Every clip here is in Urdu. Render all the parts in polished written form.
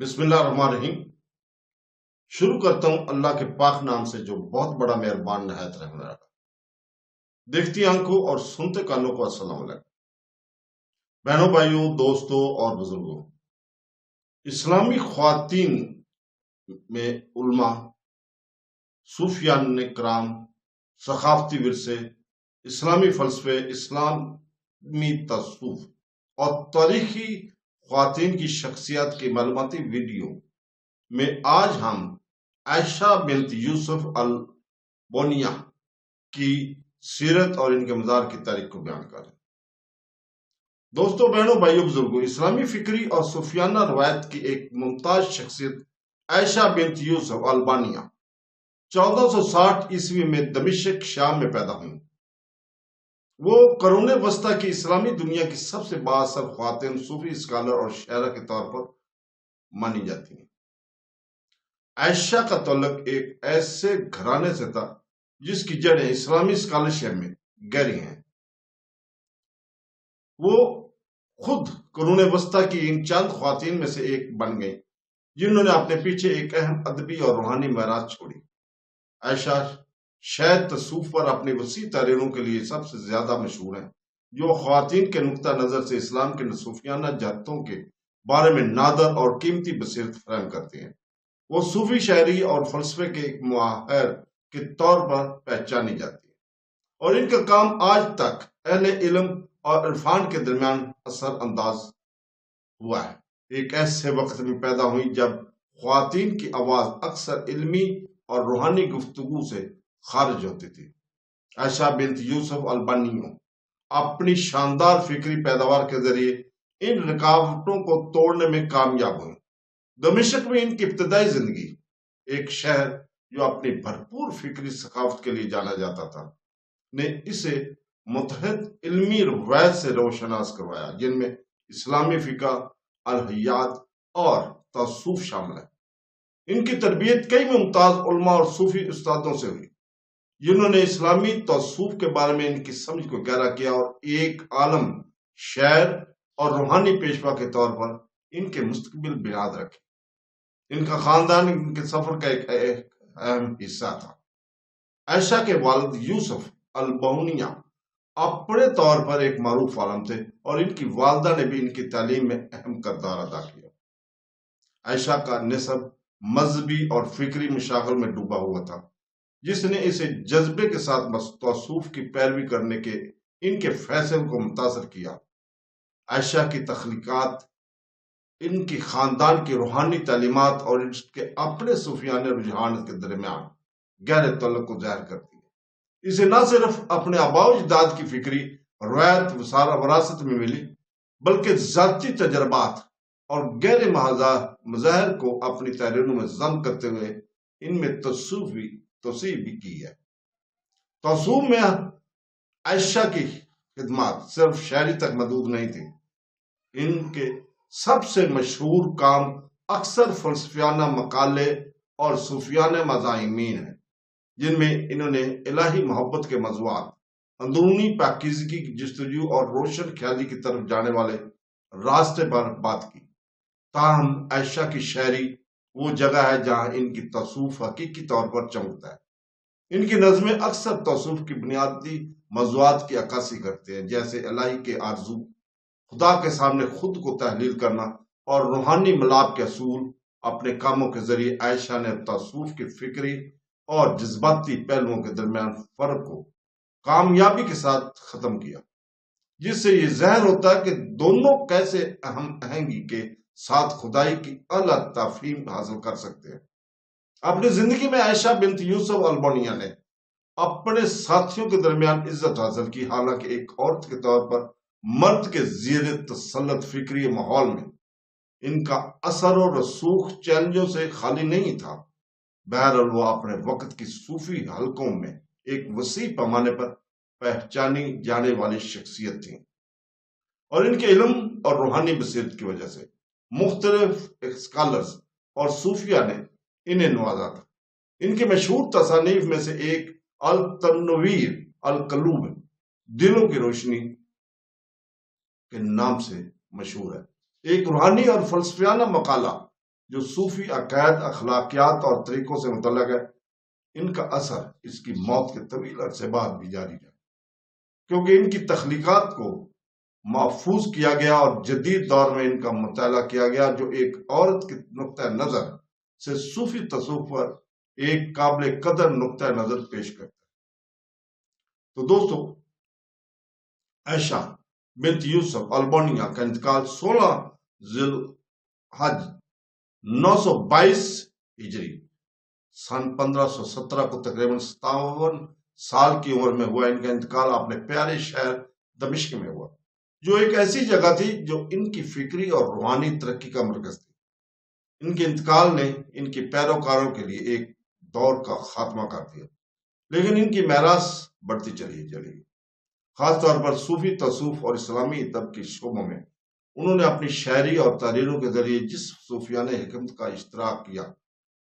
بسم اللہ الرحمن الرحیم۔ شروع کرتا ہوں اللہ کے پاک نام سے جو بہت بڑا مہربان نہایت رحم والا۔ دیکھتی آنکھوں اور سنتے کانوں کو السلام علیکم۔ بہنوں بھائیوں، دوستوں اور بزرگوں، اسلامی خواتین میں علماء، صوفیان کرام، ثقافتی ورثے، اسلامی فلسفے، اسلامی تصوف اور تاریخی خواتین کی شخصیات کی معلوماتی ویڈیو میں آج ہم عائشہ بنت یوسف البونیہ کی سیرت اور ان کے مزار کی تاریخ کو بیان کر رہے ہیں۔ دوستوں، بہنوں، بھائیوں، بزرگوں، اسلامی فکری اور صوفیانہ روایت کی ایک ممتاز شخصیت عائشہ بنت یوسف البانیہ 1460 میں دمشق شام میں پیدا ہوئی۔ وہ قرون وسطی کی اسلامی دنیا کی سب سے بااثر خواتین صوفی اسکالر اور شاعرہ کے طور پر مانی جاتی ہیں۔ عائشہ کا تعلق ایک ایسے گھرانے سے تھا جس کی جڑیں اسلامی اسکالرشپ میں گہری ہیں۔ وہ خود قرون وسطی کی ان چند خواتین میں سے ایک بن گئی جنہوں نے اپنے پیچھے ایک اہم ادبی اور روحانی معراج چھوڑی۔ عائشہ شاید تصوف پر اپنی وسیع تحریروں کے لیے سب سے زیادہ مشہور ہیں، جو خواتین کے نقطہ نظر سے اسلام کے صوفیانہ جہتوں کے بارے میں نادر اور قیمتی بصیرت فراہم کرتے ہیں۔ وہ صوفی شاعری اور فلسفے کے ایک ماہر کے طور پر پہچانی جاتی ہے، اور ان کا کام آج تک اہل علم اور عرفان کے درمیان اثر انداز ہوا ہے۔ ایک ایسے وقت میں پیدا ہوئی جب خواتین کی آواز اکثر علمی اور روحانی گفتگو سے خارج ہوتی تھی۔ عائشہ بنت یوسف البانیہ اپنی شاندار فکری پیداوار کے ذریعے ان رکاوٹوں کو توڑنے میں کامیاب ہوئی۔ دمشق میں ان کی ابتدائی زندگی، ایک شہر جو اپنی بھرپور فکری ثقافت کے لیے جانا جاتا تھا، نے اسے متحد علمی روایت سے روشناس کروایا، جن میں اسلامی فقہ، الہیات اور تصوف شامل ہے۔ ان کی تربیت کئی ممتاز علماء اور صوفی استادوں سے ہوئی جنہوں نے اسلامی تصوف کے بارے میں ان کی سمجھ کو گہرا کیا اور ایک عالم شاعر اور روحانی پیشوا کے طور پر ان کے مستقبل بنیاد رکھی۔ ان کا خاندان ان کے سفر کا ایک اہم حصہ تھا۔ عائشہ کے والد یوسف البونیہ اپنے طور پر ایک معروف عالم تھے اور ان کی والدہ نے بھی ان کی تعلیم میں اہم کردار ادا کیا۔ عائشہ کا نسب مذہبی اور فکری مشاغل میں ڈوبا ہوا تھا، جس نے اسے جذبے کے ساتھ تصوف کی پیروی کرنے کے ان کے فیصلے کو متاثر کیا۔ عائشہ کی تخلیقات ان کی خاندان کی روحانی تعلیمات اور اس کے اپنے صوفیانہ رجحان کے درمیان گہرے تعلق کو ظاہر کرتی ہے۔ اسے نہ صرف اپنے آباء و اجداد کی فکری روایت وراثت میں ملی، بلکہ ذاتی تجربات اور غیر مظاہر کو اپنی تحریروں میں ضم کرتے ہوئے ان میں توسیع بھی کی ہے۔ تصوف میں عائشہ کی خدمات صرف شاعری تک محدود نہیں تھی۔ ان کے سب سے مشہور کام اکثر فلسفیانہ مقالے اور صوفیانہ مضامین ہیں، جن میں انہوں نے الہی محبت کے موضوعات، اندرونی پاکیزگی کی جستجو اور روشن خیالی کی طرف جانے والے راستے پر بات کی۔ تاہم عائشہ کی شاعری وہ جگہ ہے جہاں ان کی تصوف حقیقی طور پر چمکتا ہے۔ ان کی نظمیں اکثر تصوف کی بنیادی موضوعات کی عکاسی کرتے ہیں، جیسے الہی کے آرزو، خدا کے سامنے خود کو تحلیل کرنا اور روحانی ملاپ کے اصول۔ اپنے کاموں کے ذریعے عائشہ نے تصوف کے فکری اور جذباتی پہلوؤں کے درمیان فرق کو کامیابی کے ساتھ ختم کیا، جس سے یہ ظاہر ہوتا ہے کہ دونوں کیسے اہم آہنگی کے ساتھ خدائی کی اعلیٰ تفہیم حاصل کر سکتے ہیں۔ اپنی زندگی میں عائشہ بنت یوسف البونیہ نے اپنے ساتھیوں کے درمیان عزت حاصل کی، حالانکہ ایک عورت کے طور پر مرد کے زیر تسلط فکری ماحول میں ان کا اثر و رسوخ چیلنجوں سے خالی نہیں تھا۔ بہرحال وہ اپنے وقت کی صوفی حلقوں میں ایک وسیع پیمانے پر پہچانی جانے والی شخصیت تھیں، اور ان کے علم اور روحانی بصیرت کی وجہ سے مختلف اسکالرز اور صوفیہ نے انہیں نوازا تھا۔ ان کی مشہور تصانیف میں سے ایک التنویر القلوب دلوں کی روشنی کے نام سے مشہور ہے، ایک روحانی اور فلسفیانہ مقالہ جو صوفی عقائد، اخلاقیات اور طریقوں سے متعلق ہے، ان کا اثر اس کی موت کے طویل عرصے بعد بھی جاری رہا، کیونکہ ان کی تخلیقات کو محفوظ کیا گیا اور جدید دور میں ان کا مطالعہ کیا گیا، جو ایک عورت کے نقطہ نظر سے صوفی تصوف پر ایک قابل قدر نقطہ نظر پیش کرتا ہے۔ تو دوستو، عائشہ بنت یوسف البانیہ کا انتقال 16 ذی الحج 922 ہجری سن 1517 کو تقریباً 57 سال کی عمر میں ہوا۔ ان کا انتقال اپنے پیارے شہر دمشق میں ہوا، جو ایک ایسی جگہ تھی جو ان کی فکری اور روحانی ترقی کا مرکز تھی۔ ان کے انتقال نے ان کے پیروکاروں کے لیے ایک دور کا خاتمہ کر دیا، لیکن ان کی میراث بڑھتی چلی گئی۔ خاص طور پر صوفی تصوف اور اسلامی ادب کے شعبوں میں انہوں نے اپنی شاعری اور تحریروں کے ذریعے جس صوفیانہ حکمت کا اشتراک کیا،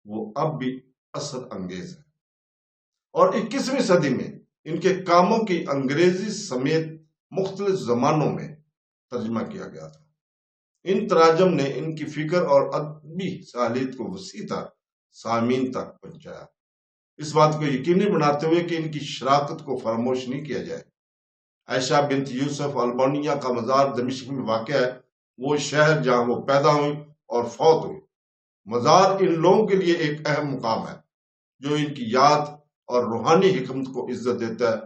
وہ اب بھی اثر انگیز ہے، اور 21ویں صدی میں ان کے کاموں کی انگریزی سمیت مختلف زبانوں میں ترجمہ کیا گیا تھا۔ ان تراجم نے ان کی فکر اور ادبی صلاحیت کو وسیع تر سامعین تک پہنچایا، اس بات کو یقینی بناتے ہوئے کہ ان کی شراکت کو فراموش نہیں کیا جائے۔ عائشہ بنت یوسف البانیہ کا مزار دمشق میں واقع ہے، وہ شہر جہاں وہ پیدا ہوئی اور فوت ہوئی۔ مزار ان لوگوں کے لیے ایک اہم مقام ہے جو ان کی یاد اور روحانی حکمت کو عزت دیتا ہے،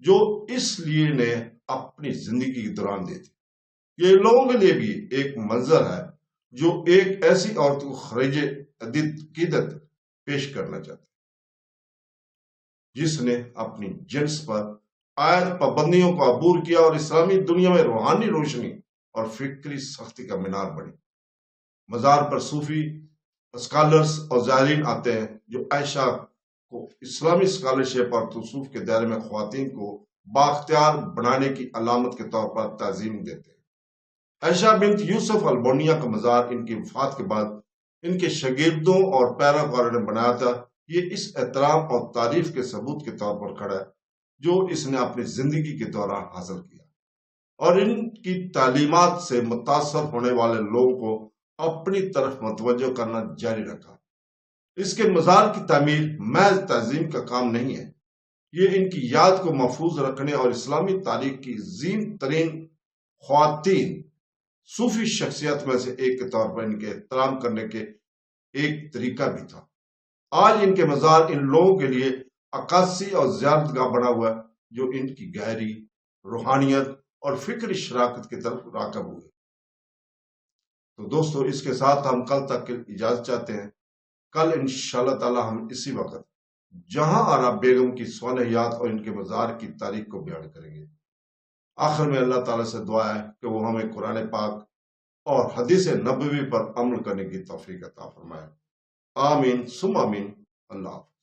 جو اس لیے نے اپنی زندگی کے دوران دی تھی۔ یہ لوگوں کے لیے بھی ایک منظر ہے جو ایک ایسی عورت کو خراج عقیدت پیش کرنا چاہتے ہیں جس نے اپنی جنس پر عائد پابندیوں کو عبور کیا اور اسلامی دنیا میں روحانی روشنی اور فکری سختی کا مینار بنی۔ مزار پر صوفی اسکالرز اور زائرین آتے ہیں جو عائشہ کو اسلامی اسکالرشپ اور تصوف کے دائرے میں خواتین کو بااختیار بنانے کی علامت کے طور پر تعظیم دیتے ہیں۔ عائشہ بنت یوسف البانیہ کا مزار ان کی وفات کے بعد ان کے شاگردوں اور پیروکاروں نے بنایا تھا۔ یہ اس احترام اور تعریف کے ثبوت کے طور پر کھڑا ہے جو اس نے اپنی زندگی کے دوران حاصل کیا، اور ان کی تعلیمات سے متاثر ہونے والے لوگوں کو اپنی طرف متوجہ کرنا جاری رکھا۔ اس کے مزار کی تعمیر محض تعظیم کا کام نہیں ہے، یہ ان کی یاد کو محفوظ رکھنے اور اسلامی تاریخ کی عظیم ترین خواتین صوفی شخصیت میں سے ایک کے طور پر ان کے احترام کرنے کے ایک طریقہ بھی تھا۔ آج ان کے مزار ان لوگوں کے لیے عکاسی اور زیارت گاہ بنا ہوا ہے جو ان کی گہری روحانیت اور فکری شراکت کی طرف راغب ہوئے۔ تو دوستو، اس کے ساتھ ہم کل تک اجازت چاہتے ہیں۔ کل انشاءاللہ تعالی ہم اسی وقت جہاں آرا بیگم کی سوانحیات اور ان کے مزار کی تاریخ کو بیان کریں گے۔ آخر میں اللہ تعالیٰ سے دعا ہے کہ وہ ہمیں قرآن پاک اور حدیث نبوی پر عمل کرنے کی توفیق عطا فرمائے۔ آمین ثم آمین۔ اللہ حافظ۔